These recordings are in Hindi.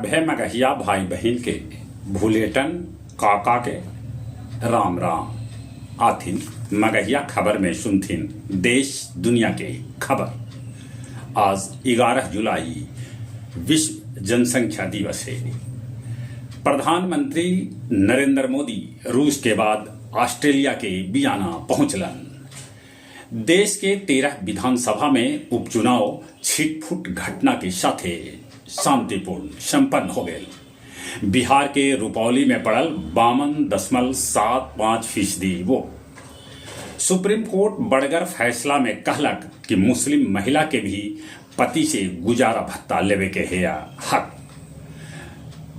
सभ्य मगहिया भाई बहन के भूलेटन काका के राम राम आथिन मगहिया खबर में सुनथिन देश दुनिया के खबर। आज 11 जुलाई विश्व जनसंख्या दिवस है। प्रधानमंत्री नरेंद्र मोदी रूस के बाद ऑस्ट्रेलिया के वियना पहुंचलन। देश के 13 विधानसभा में उपचुनाव छिटफुट घटना के साथ शांतिपूर्ण संपन्न हो गए। बिहार के रुपौली में पड़ल 52.75% वोट। सुप्रीम कोर्ट बड़गर फैसला में कहलक कि मुस्लिम महिला के भी पति से गुजारा भत्ता लेवे के है हक।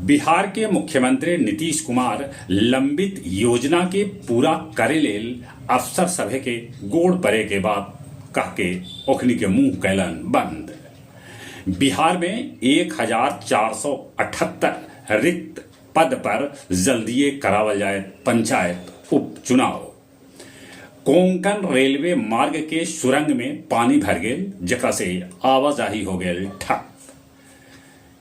बिहार के मुख्यमंत्री नीतीश कुमार लंबित योजना के पूरा करे लेल अफसर सभे के गोड़ पड़े के बाद कह के ओखनी के मुंह कैलन बंद। बिहार में 1478 रिक्त पद पर जल्दिए करावल जाए पंचायत उपचुनाव। कोंकण रेलवे मार्ग के सुरंग में पानी भर गए जकरा से आवाजाही हो गए ठप।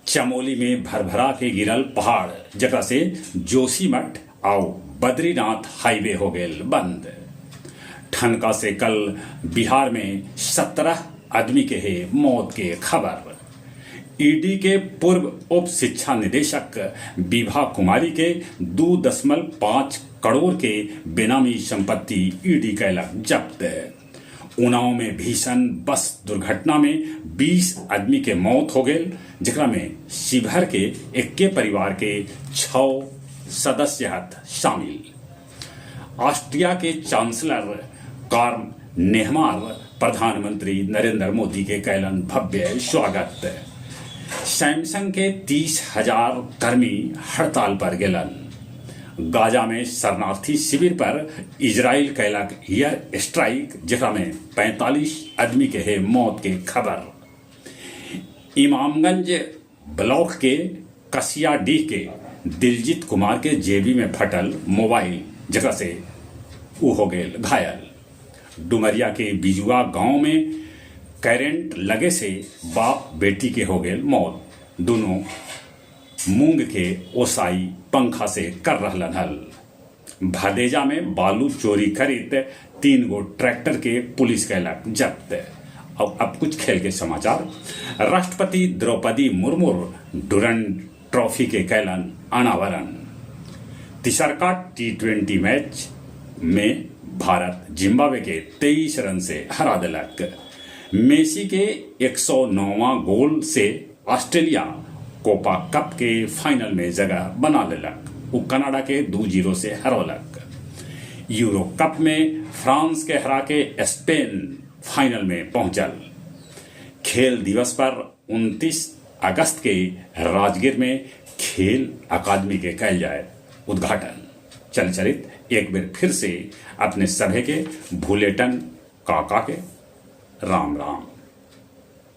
चमोली में भरभरा के गिरल पहाड़ जकरा से जोशीमठ और बद्रीनाथ हाईवे हो गए बंद। ठनका से कल बिहार में 17 आदमी के है मौत के खबर। ईडी के पूर्व उप शिक्षा निदेशक विभा कुमारी के 2.5 करोड़ के बेनामी संपत्ति ईडी कैलक जब्त। उन्नाव में भीषण बस दुर्घटना में 20 आदमी के मौत हो गए जकरा में शिवहर के एक्के परिवार के 6 सदस्य शामिल। ऑस्ट्रिया के चांसलर कार्ल नेहमार प्रधानमंत्री नरेंद्र मोदी के कैलन भव्य स्वागत। सैमसंग के 30,000 कर्मी हड़ताल पर गेलन। गाजा में शरणार्थी शिविर पर इजराइल कैलक एयर स्ट्राइक जकरा में 45 आदमी के है मौत के खबर। इमामगंज ब्लॉक के कसियाडीह के दिलजीत कुमार के जेबी में फटल मोबाइल जकरा से ऊ हो गए घायल। डुमरिया के बिजुआ गांव में करंट लगे से बाप बेटी के हो गए मौत। दोनों मूंग के ओसाई पंखा से कर रहलन हल। भदेजा में बालू चोरी करित 3 गो ट्रैक्टर के पुलिस कैलक जब्त। अब कुछ खेल के समाचार। राष्ट्रपति द्रौपदी मुर्मू डुरंड ट्रॉफी के कैलन अनावरण। तीसरका T20 मैच में भारत जिम्बाब्वे के 23 रन से हरा दिलक। मेसी के 109वां गोल से ऑस्ट्रेलिया कोपा कप के फाइनल में जगह बना लेलक। वो कनाडा के 2-0 से हरौलक। यूरो कप में फ्रांस के हरा के स्पेन फाइनल में पहुंचल। खेल दिवस पर 29 अगस्त के राजगीर में खेल अकादमी के कैल जाए उद्घाटन। चलित एक बार फिर से अपने सभे के भूलेटन काका के राम राम।